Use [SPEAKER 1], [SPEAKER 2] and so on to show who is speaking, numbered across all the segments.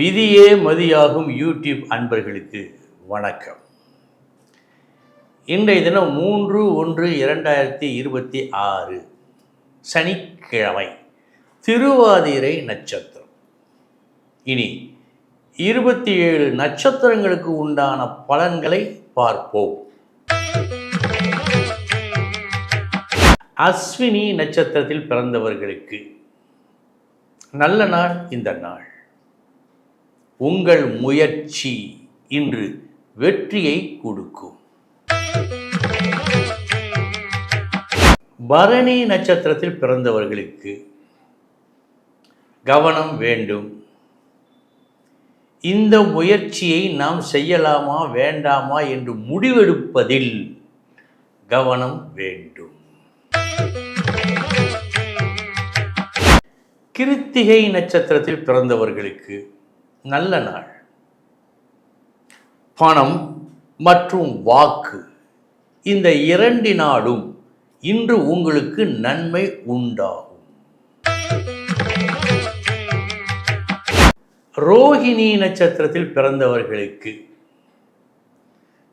[SPEAKER 1] விதியே மதியாகும் யூடியூப் அன்பர்களுக்கு வணக்கம். இன்றைய தினம் 3/1/2026 சனிக்கிழமை, திருவாதிரை நட்சத்திரம். இனி 27 நட்சத்திரங்களுக்கு உண்டான பலன்களை பார்ப்போம். அஸ்வினி நட்சத்திரத்தில் பிறந்தவர்களுக்கு நல்ல நாள். இந்த நாள் உங்கள் முயற்சி இன்று வெற்றியை கொடுக்கும். பரணி நட்சத்திரத்தில் பிறந்தவர்களுக்கு கவனம் வேண்டும். இந்த முயற்சியை நாம் செய்யலாமா வேண்டாமா என்று முடிவெடுப்பதில் கவனம் வேண்டும். கிருத்திகை நட்சத்திரத்தில் பிறந்தவர்களுக்கு நல்ல நாள். பணம் மற்றும் வாக்கு, இந்த இரண்டினாலும் இன்று உங்களுக்கு நன்மை உண்டாகும். ரோஹிணி நட்சத்திரத்தில் பிறந்தவர்களுக்கு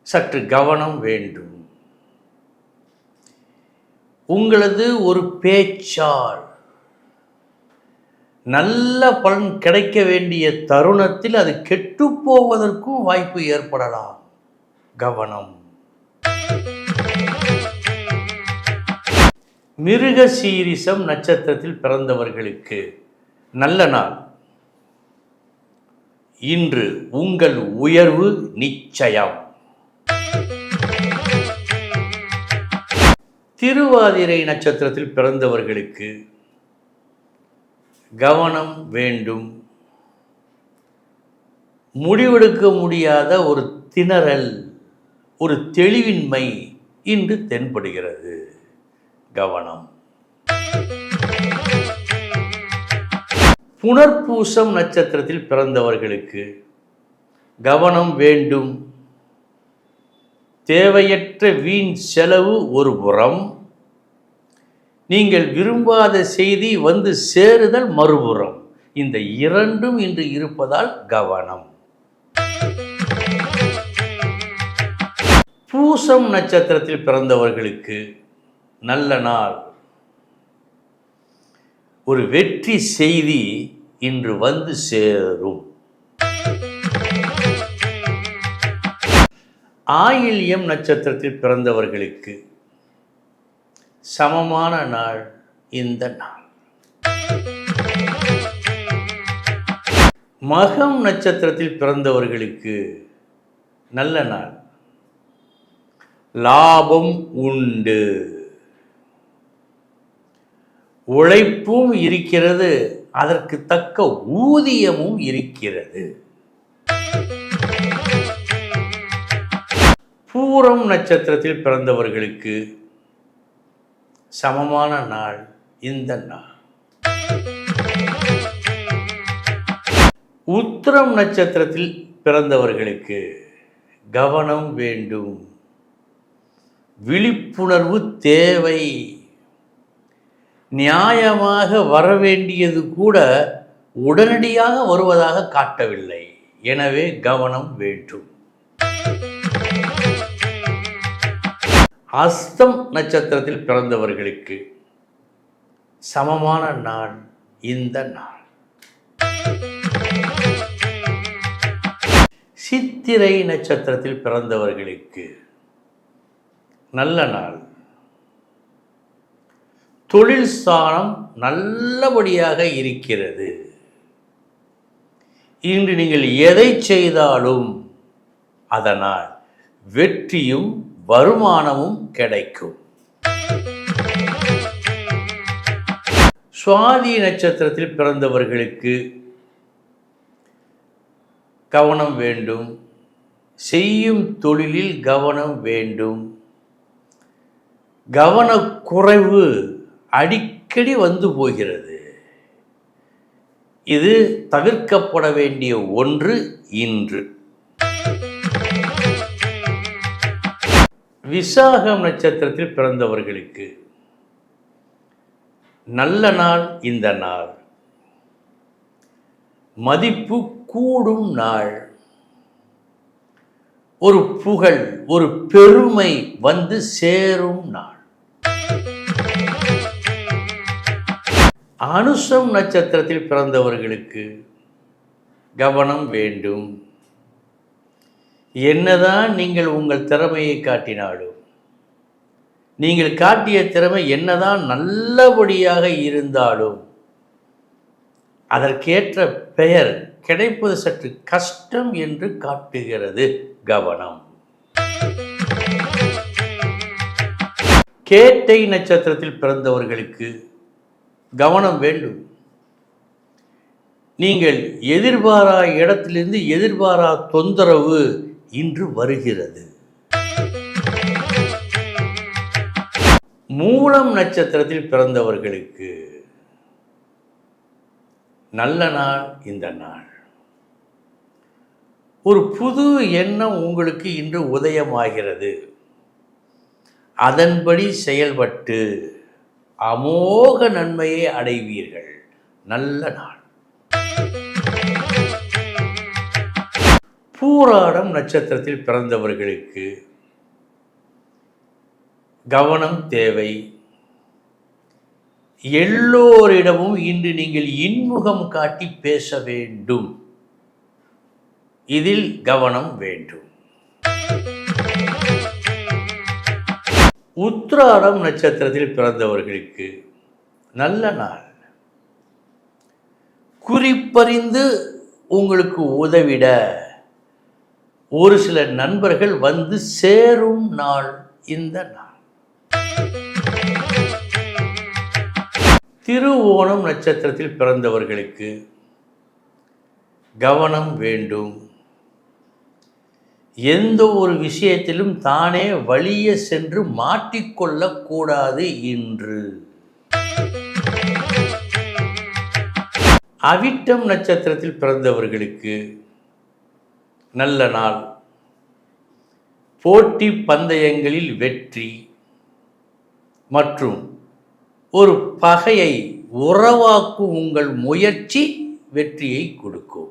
[SPEAKER 1] சற்று கவனம் வேண்டும். உங்களது ஒரு பேச்சால் நல்ல பலன் கிடைக்க வேண்டிய தருணத்தில் அது கெட்டுப்போவதற்கும் வாய்ப்பு ஏற்படலாம். கவனம். மிருகசீரிஷம் நட்சத்திரத்தில் பிறந்தவர்களுக்கு நல்ல நாள். இன்று உங்கள் உயர்வு நிச்சயம். திருவாதிரை நட்சத்திரத்தில் பிறந்தவர்களுக்கு கவனம் வேண்டும். முடிவெடுக்க முடியாத ஒரு திணறல், ஒரு தெளிவின்மை இன்று தென்படுகிறது. கவனம். புனர்பூசம் நட்சத்திரத்தில் பிறந்தவர்களுக்கு கவனம் வேண்டும். தேவையற்ற வீண் செலவு ஒரு புறம், நீங்கள் விரும்பாத செய்தி வந்து சேருதல் மறுபுறம், இந்த இரண்டும் இன்று இருப்பதால் கவனம். பூசம் நட்சத்திரத்தில் பிறந்தவர்களுக்கு நல்ல நாள். ஒரு வெற்றி செய்தி இன்று வந்து சேரும். ஆயில்யம் நட்சத்திரத்தில் பிறந்தவர்களுக்கு சமமான நாள். இந்த நாள் மகம் நட்சத்திரத்தில் பிறந்தவர்களுக்கு நல்ல நாள். லாபம் உண்டு. உழைப்பும் இருக்கிறது, அதற்கு தக்க ஊதியமும் இருக்கிறது. பூரம் நட்சத்திரத்தில் பிறந்தவர்களுக்கு சமமான நாள். இந்த நாள் உத்திரம் நட்சத்திரத்தில் பிறந்தவர்களுக்கு கவனம் வேண்டும். விழிப்புணர்வு தேவை. நியாயமாக வரவேண்டியது கூட உடனடியாக வருவதாக காட்டவில்லை. எனவே கவனம் வேண்டும். அஸ்தம் நட்சத்திரத்தில் பிறந்தவர்களுக்கு சமமான நாள். இந்த நாள் சித்திரை நட்சத்திரத்தில் பிறந்தவர்களுக்கு நல்ல நாள். தொழில் ஸ்தானம் நல்லபடியாக இருக்கிறது. இன்று நீங்கள் எதை செய்தாலும் அதனால் வெற்றியும் வருமானமும் கிடைக்கும். சுவாதி நட்சத்திரத்தில் பிறந்தவர்களுக்கு கவனம் வேண்டும். செய்யும் தொழிலில் கவனம் வேண்டும். கவனக்குறைவு அடிக்கடி வந்து போகிறது. இது தவிர்க்கப்பட வேண்டிய ஒன்று. இன்று விசாகம் நட்சத்திரத்தில் பிறந்தவர்களுக்கு நல்ல நாள். இந்த நாள் மதிப்பு கூடும் நாள். ஒரு புகழ், ஒரு பெருமை வந்து சேரும் நாள். அனுசம் நட்சத்திரத்தில் பிறந்தவர்களுக்கு கவனம் வேண்டும். என்னதான் நீங்கள் உங்கள் திறமையை காட்டினாலும், நீங்கள் காட்டிய திறமை என்னதான் நல்லபடியாக இருந்தாலும், அதற்கேற்ற பெயர் கிடைப்பது சற்று கஷ்டம் என்று காட்டுகிறது. கவனம். கேட்டை நட்சத்திரத்தில் பிறந்தவர்களுக்கு கவனம் வேண்டும். நீங்கள் எதிர்பாரா இடத்திலிருந்து எதிர்பாரா தொந்தரவு இன்று வருகிறது. மூலம் நட்சத்திரத்தில் பிறந்தவர்களுக்கு நல்ல நாள் இந்த நாள். ஒரு புது எண்ணம் உங்களுக்கு இன்று உதயமாகிறது. அதன்படி செயல்பட்டு அமோக நன்மையை அடைவீர்கள். நல்ல நாள். பூராடம் நட்சத்திரத்தில் பிறந்தவர்களுக்கு கவனம் தேவை. எல்லோரிடமும் இன்று நீங்கள் இன்முகம் காட்டி பேச வேண்டும். இதில் கவனம் வேண்டும். உத்திராடம் நட்சத்திரத்தில் பிறந்தவர்களுக்கு நல்ல நாள். குறிப்பறிந்து உங்களுக்கு உதவிட ஒரு சில நண்பர்கள் வந்து சேரும் நாள் இந்த நாள். திருவோணம் நட்சத்திரத்தில் பிறந்தவர்களுக்கு கவனம் வேண்டும். எந்த ஒரு விஷயத்திலும் தானே வலிய சென்று மாட்டிக்கொள்ளக்கூடாது இன்று. அவிட்டம் நட்சத்திரத்தில் பிறந்தவர்களுக்கு நல்ல நாள். போட்டி பந்தயங்களில் வெற்றி மற்றும் ஒரு பகையை உறவாக்கும் உங்கள் முயற்சி வெற்றியை கொடுக்கும்.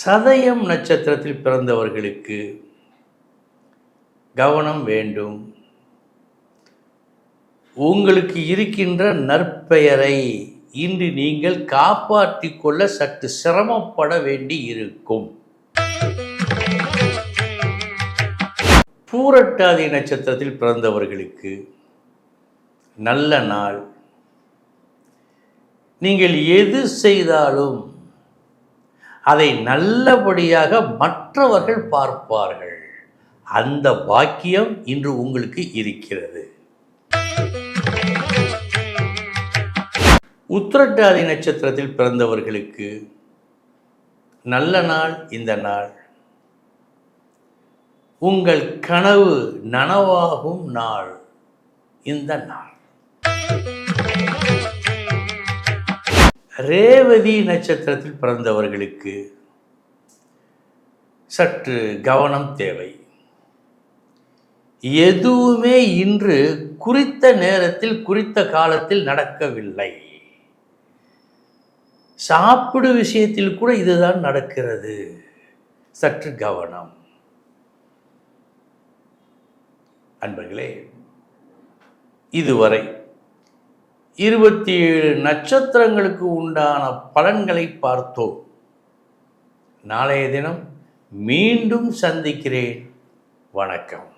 [SPEAKER 1] சதயம் நட்சத்திரத்தில் பிறந்தவர்களுக்கு கவனம் வேண்டும். உங்களுக்கு இருக்கின்ற நற்பெயரை இன்று நீங்கள் காப்பாற்றிக் கொள்ள சற்று சிரமப்பட வேண்டி இருக்கும். பூரட்டாதி நட்சத்திரத்தில் பிறந்தவர்களுக்கு நல்ல நாள். நீங்கள் எது செய்தாலும் அதை நல்லபடியாக மற்றவர்கள் பார்ப்பார்கள். அந்த பாக்கியம் இன்று உங்களுக்கு இருக்கிறது. உத்திரட்டாதி நட்சத்திரத்தில் பிறந்தவர்களுக்கு நல்ல நாள் இந்த நாள். உங்கள் கனவு நனவாகும் நாள் இந்த நாள். ரேவதி நட்சத்திரத்தில் பிறந்தவர்களுக்கு சற்று கவனம் தேவை. எதுவுமே இன்று குறித்த நேரத்தில் குறித்த காலத்தில் நடக்கவில்லை. சாப்பிடு விஷயத்தில் கூட இதுதான் நடக்கிறது. சற்று கவனம். அன்பர்களே, இதுவரை 27 நட்சத்திரங்களுக்கு உண்டான பலன்களை பார்த்தோம். நாளைய தினம் மீண்டும் சந்திக்கிறேன். வணக்கம்.